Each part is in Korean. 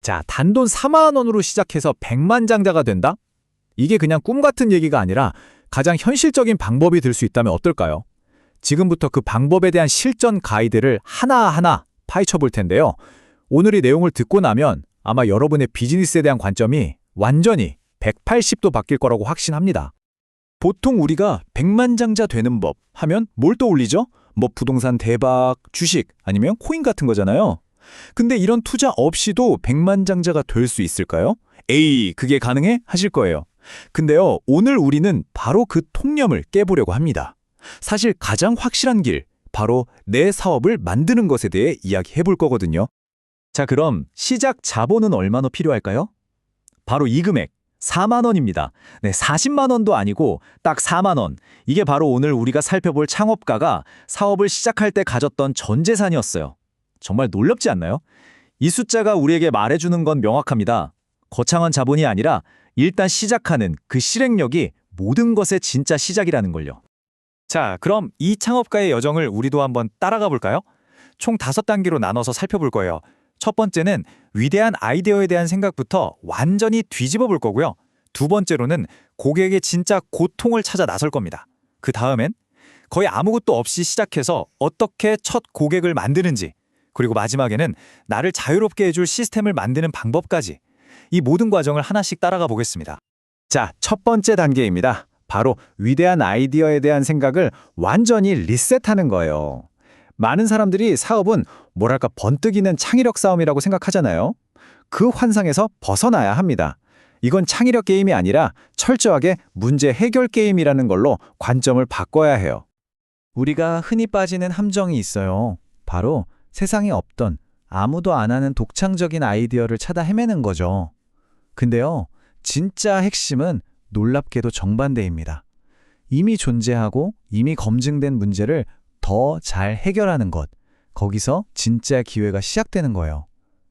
자, 단돈 4만 원으로 시작해서 100만 장자가 된다? 이게 그냥 꿈 같은 얘기가 아니라 가장 현실적인 방법이 될 수 있다면 어떨까요? 지금부터 그 방법에 대한 실전 가이드를 하나하나 파헤쳐 볼 텐데요. 오늘 이 내용을 듣고 나면 아마 여러분의 비즈니스에 대한 관점이 완전히 180도 바뀔 거라고 확신합니다. 보통 우리가 100만 장자 되는 법 하면 뭘 떠올리죠? 뭐 부동산 대박, 주식 아니면 코인 같은 거잖아요. 근데 이런 투자 없이도 100만 장자가 될 수 있을까요? 에이, 그게 가능해? 하실 거예요. 근데요, 오늘 우리는 바로 그 통념을 깨보려고 합니다. 사실 가장 확실한 길, 바로 내 사업을 만드는 것에 대해 이야기해 볼 거거든요. 자, 그럼 시작 자본은 얼마나 필요할까요? 바로 이 금액, 4만 원입니다. 네, 40만 원도 아니고 딱 4만 원. 이게 바로 오늘 우리가 살펴볼 창업가가 사업을 시작할 때 가졌던 전 재산이었어요. 정말 놀랍지 않나요? 이 숫자가 우리에게 말해주는 건 명확합니다. 거창한 자본이 아니라 일단 시작하는 그 실행력이 모든 것의 진짜 시작이라는 걸요. 자, 그럼 이 창업가의 여정을 우리도 한번 따라가 볼까요? 총 5단계로 나눠서 살펴볼 거예요. 첫 번째는 위대한 아이디어에 대한 생각부터 완전히 뒤집어 볼 거고요. 두 번째로는 고객의 진짜 고통을 찾아 나설 겁니다. 그 다음엔 거의 아무것도 없이 시작해서 어떻게 첫 고객을 만드는지, 그리고 마지막에는 나를 자유롭게 해줄 시스템을 만드는 방법까지, 이 모든 과정을 하나씩 따라가 보겠습니다. 자, 첫 번째 단계입니다. 바로 위대한 아이디어에 대한 생각을 완전히 리셋하는 거예요. 많은 사람들이 사업은 뭐랄까 번뜩이는 창의력 싸움이라고 생각하잖아요. 그 환상에서 벗어나야 합니다. 이건 창의력 게임이 아니라 철저하게 문제 해결 게임이라는 걸로 관점을 바꿔야 해요. 우리가 흔히 빠지는 함정이 있어요. 바로 세상에 없던 아무도 안 하는 독창적인 아이디어를 찾아 헤매는 거죠. 근데요, 진짜 핵심은 놀랍게도 정반대입니다. 이미 존재하고 이미 검증된 문제를 더 잘 해결하는 것, 거기서 진짜 기회가 시작되는 거예요.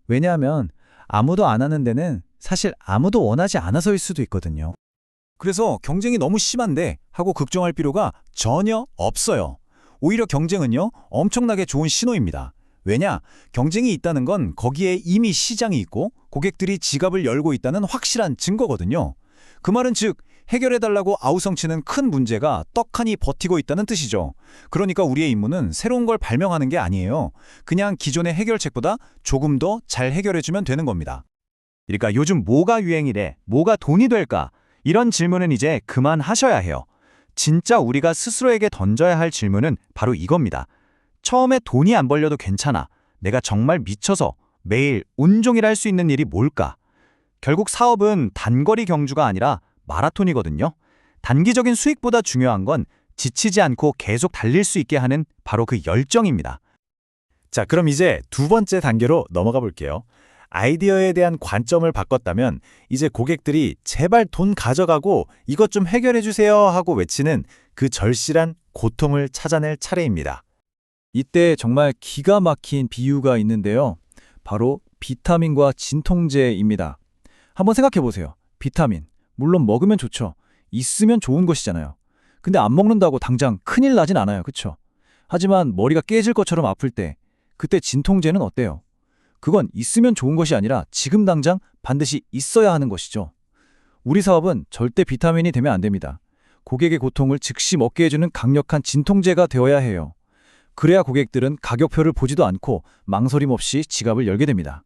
왜냐하면 아무도 안 하는 데는 사실 아무도 원하지 않아서일 수도 있거든요. 그래서 경쟁이 너무 심한데 하고 걱정할 필요가 전혀 없어요. 오히려 경쟁은요, 엄청나게 좋은 신호입니다. 왜냐? 경쟁이 있다는 건 거기에 이미 시장이 있고 고객들이 지갑을 열고 있다는 확실한 증거거든요. 그 말은 즉 해결해달라고 아우성치는 큰 문제가 떡하니 버티고 있다는 뜻이죠. 그러니까 우리의 임무는 새로운 걸 발명하는 게 아니에요. 그냥 기존의 해결책보다 조금 더 잘 해결해주면 되는 겁니다. 그러니까 요즘 뭐가 유행이래? 뭐가 돈이 될까? 이런 질문은 이제 그만하셔야 해요. 진짜 우리가 스스로에게 던져야 할 질문은 바로 이겁니다. 처음에 돈이 안 벌려도 괜찮아. 내가 정말 미쳐서 매일 온종일 할 수 있는 일이 뭘까? 결국 사업은 단거리 경주가 아니라 마라톤이거든요. 단기적인 수익보다 중요한 건 지치지 않고 계속 달릴 수 있게 하는 바로 그 열정입니다. 자, 그럼 이제 두 번째 단계로 넘어가 볼게요. 아이디어에 대한 관점을 바꿨다면 이제 고객들이 제발 돈 가져가고 이것 좀 해결해 주세요 하고 외치는 그 절실한 고통을 찾아낼 차례입니다. 이때 정말 기가 막힌 비유가 있는데요. 바로 비타민과 진통제입니다. 한번 생각해 보세요. 비타민. 물론 먹으면 좋죠. 있으면 좋은 것이잖아요. 근데 안 먹는다고 당장 큰일 나진 않아요. 그쵸? 하지만 머리가 깨질 것처럼 아플 때 그때 진통제는 어때요? 그건 있으면 좋은 것이 아니라 지금 당장 반드시 있어야 하는 것이죠. 우리 사업은 절대 비타민이 되면 안 됩니다. 고객의 고통을 즉시 먹게 해주는 강력한 진통제가 되어야 해요. 그래야 고객들은 가격표를 보지도 않고 망설임 없이 지갑을 열게 됩니다.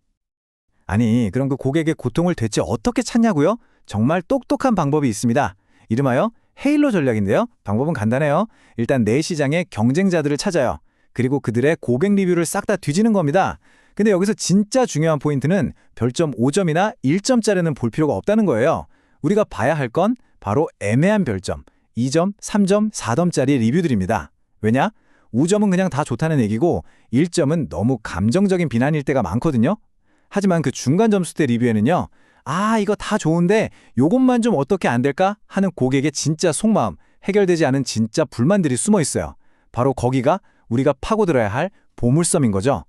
아니, 그럼 그 고객의 고통을 대체 어떻게 찾냐고요? 정말 똑똑한 방법이 있습니다. 이름하여 헤일로 전략인데요. 방법은 간단해요. 일단 내 시장의 경쟁자들을 찾아요. 그리고 그들의 고객 리뷰를 싹 다 뒤지는 겁니다. 근데 여기서 진짜 중요한 포인트는 별점 5점이나 1점짜리는 볼 필요가 없다는 거예요. 우리가 봐야 할 건 바로 애매한 별점, 2점, 3점, 4점짜리 리뷰들입니다. 왜냐? 5점은 그냥 다 좋다는 얘기고 1점은 너무 감정적인 비난일 때가 많거든요. 하지만 그 중간 점수대 리뷰에는요. 아, 이거 다 좋은데 요것만 좀 어떻게 안 될까? 하는 고객의 진짜 속마음, 해결되지 않은 진짜 불만들이 숨어 있어요. 바로 거기가 우리가 파고들어야 할 보물섬인 거죠.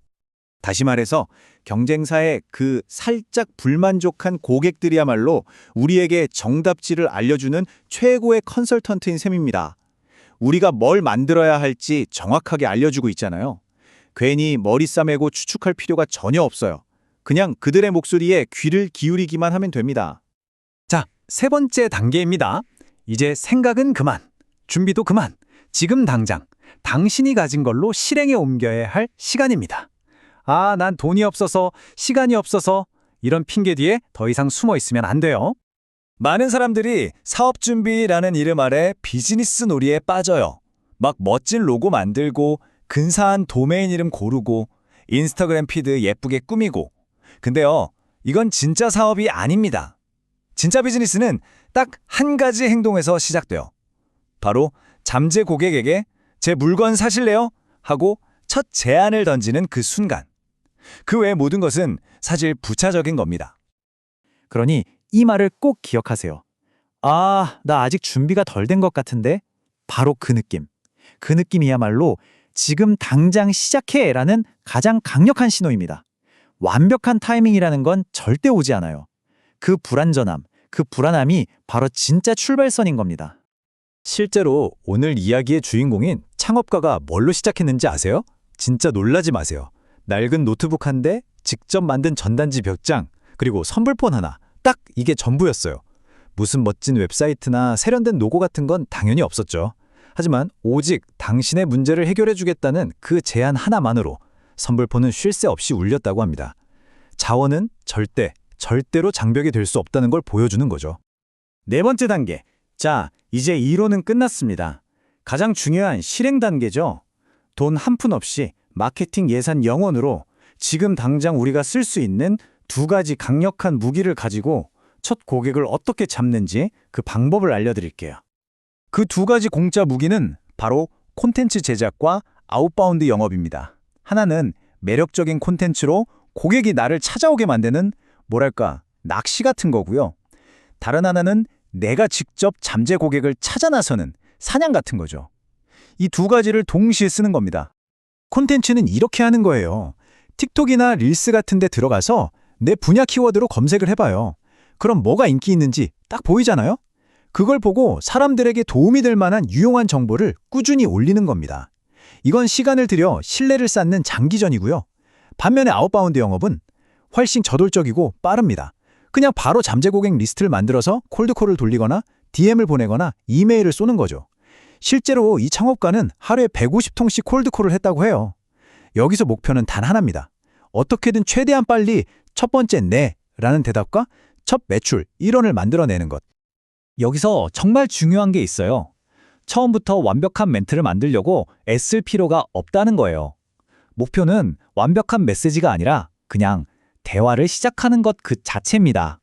다시 말해서 경쟁사의 그 살짝 불만족한 고객들이야말로 우리에게 정답지를 알려주는 최고의 컨설턴트인 셈입니다. 우리가 뭘 만들어야 할지 정확하게 알려주고 있잖아요. 괜히 머리 싸매고 추측할 필요가 전혀 없어요. 그냥 그들의 목소리에 귀를 기울이기만 하면 됩니다. 자, 세 번째 단계입니다. 이제 생각은 그만, 준비도 그만, 지금 당장 당신이 가진 걸로 실행에 옮겨야 할 시간입니다. 아, 난 돈이 없어서, 시간이 없어서 이런 핑계 뒤에 더 이상 숨어 있으면 안 돼요. 많은 사람들이 사업 준비라는 이름 아래 비즈니스 놀이에 빠져요. 막 멋진 로고 만들고 근사한 도메인 이름 고르고 인스타그램 피드 예쁘게 꾸미고. 근데요, 이건 진짜 사업이 아닙니다. 진짜 비즈니스는 딱 한 가지 행동에서 시작돼요. 바로 잠재 고객에게 제 물건 사실래요? 하고 첫 제안을 던지는 그 순간. 그 외 모든 것은 사실 부차적인 겁니다. 그러니 이 말을 꼭 기억하세요. 아, 나 아직 준비가 덜 된 것 같은데? 바로 그 느낌. 그 느낌이야말로 지금 당장 시작해 라는 가장 강력한 신호입니다. 완벽한 타이밍이라는 건 절대 오지 않아요. 그 불안전함, 그 불안함이 바로 진짜 출발선인 겁니다. 실제로 오늘 이야기의 주인공인 창업가가 뭘로 시작했는지 아세요? 진짜 놀라지 마세요. 낡은 노트북 한 대, 직접 만든 전단지 몇 장, 그리고 선불폰 하나. 딱 이게 전부였어요. 무슨 멋진 웹사이트나 세련된 로고 같은 건 당연히 없었죠. 하지만 오직 당신의 문제를 해결해 주겠다는 그 제안 하나만으로 선불폰은 쉴 새 없이 울렸다고 합니다. 자원은 절대로 장벽이 될 수 없다는 걸 보여주는 거죠. 네 번째 단계. 자, 이제 이론은 끝났습니다. 가장 중요한 실행 단계죠. 돈 한 푼 없이 마케팅 예산 0원으로 지금 당장 우리가 쓸 수 있는 두 가지 강력한 무기를 가지고 첫 고객을 어떻게 잡는지 그 방법을 알려드릴게요. 그 두 가지 공짜 무기는 바로 콘텐츠 제작과 아웃바운드 영업입니다. 하나는 매력적인 콘텐츠로 고객이 나를 찾아오게 만드는 뭐랄까 낚시 같은 거고요. 다른 하나는 내가 직접 잠재 고객을 찾아 나서는 사냥 같은 거죠. 이 두 가지를 동시에 쓰는 겁니다. 콘텐츠는 이렇게 하는 거예요. 틱톡이나 릴스 같은 데 들어가서 내 분야 키워드로 검색을 해봐요. 그럼 뭐가 인기 있는지 딱 보이잖아요? 그걸 보고 사람들에게 도움이 될 만한 유용한 정보를 꾸준히 올리는 겁니다. 이건 시간을 들여 신뢰를 쌓는 장기전이고요. 반면에 아웃바운드 영업은 훨씬 저돌적이고 빠릅니다. 그냥 바로 잠재 고객 리스트를 만들어서 콜드콜을 돌리거나 DM을 보내거나 이메일을 쏘는 거죠. 실제로 이 창업가는 하루에 150통씩 콜드콜을 했다고 해요. 여기서 목표는 단 하나입니다. 어떻게든 최대한 빨리 첫 번째 네라는 대답과 첫 매출 1원을 만들어내는 것. 여기서 정말 중요한 게 있어요. 처음부터 완벽한 멘트를 만들려고 애쓸 필요가 없다는 거예요. 목표는 완벽한 메시지가 아니라 그냥 대화를 시작하는 것 그 자체입니다.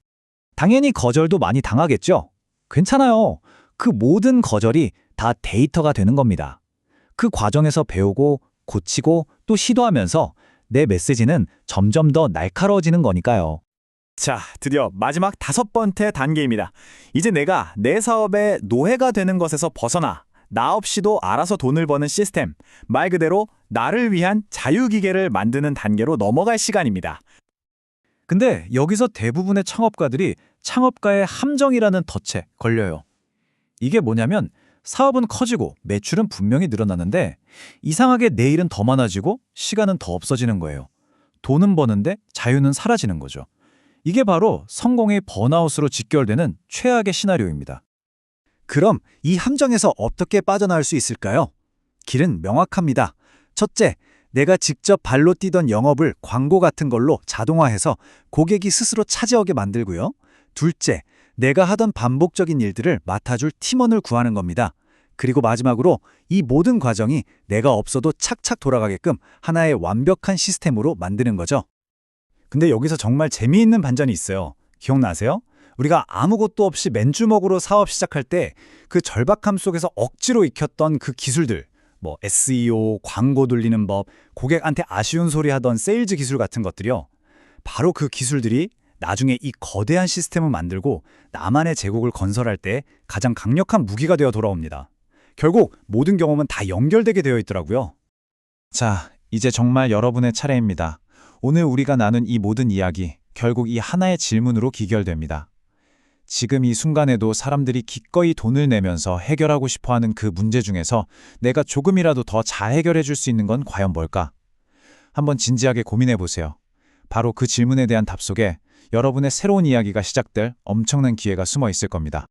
당연히 거절도 많이 당하겠죠? 괜찮아요. 그 모든 거절이 다 데이터가 되는 겁니다. 그 과정에서 배우고 고치고 또 시도하면서 내 메시지는 점점 더 날카로워지는 거니까요. 자, 드디어 마지막 다섯 번째 단계입니다. 이제 내가 내 사업의 노예가 되는 것에서 벗어나 나 없이도 알아서 돈을 버는 시스템, 말 그대로 나를 위한 자유기계를 만드는 단계로 넘어갈 시간입니다. 근데 여기서 대부분의 창업가들이 창업가의 함정이라는 덫에 걸려요. 이게 뭐냐면 사업은 커지고 매출은 분명히 늘어나는데 이상하게 내일은 더 많아지고 시간은 더 없어지는 거예요. 돈은 버는데 자유는 사라지는 거죠. 이게 바로 성공의 번아웃으로 직결되는 최악의 시나리오입니다. 그럼 이 함정에서 어떻게 빠져나올 수 있을까요? 길은 명확합니다. 첫째, 내가 직접 발로 뛰던 영업을 광고 같은 걸로 자동화해서 고객이 스스로 차지하게 만들고요. 둘째, 내가 하던 반복적인 일들을 맡아줄 팀원을 구하는 겁니다. 그리고 마지막으로 이 모든 과정이 내가 없어도 착착 돌아가게끔 하나의 완벽한 시스템으로 만드는 거죠. 근데 여기서 정말 재미있는 반전이 있어요. 기억나세요? 우리가 아무것도 없이 맨주먹으로 사업 시작할 때 그 절박함 속에서 억지로 익혔던 그 기술들, 뭐 SEO, 광고 돌리는 법, 고객한테 아쉬운 소리 하던 세일즈 기술 같은 것들이요. 바로 그 기술들이 나중에 이 거대한 시스템을 만들고 나만의 제국을 건설할 때 가장 강력한 무기가 되어 돌아옵니다. 결국 모든 경험은 다 연결되게 되어 있더라고요. 자, 이제 정말 여러분의 차례입니다. 오늘 우리가 나눈 이 모든 이야기, 결국 이 하나의 질문으로 기결됩니다. 지금 이 순간에도 사람들이 기꺼이 돈을 내면서 해결하고 싶어하는 그 문제 중에서 내가 조금이라도 더 잘 해결해 줄 수 있는 건 과연 뭘까? 한번 진지하게 고민해 보세요. 바로 그 질문에 대한 답 속에 여러분의 새로운 이야기가 시작될 엄청난 기회가 숨어 있을 겁니다.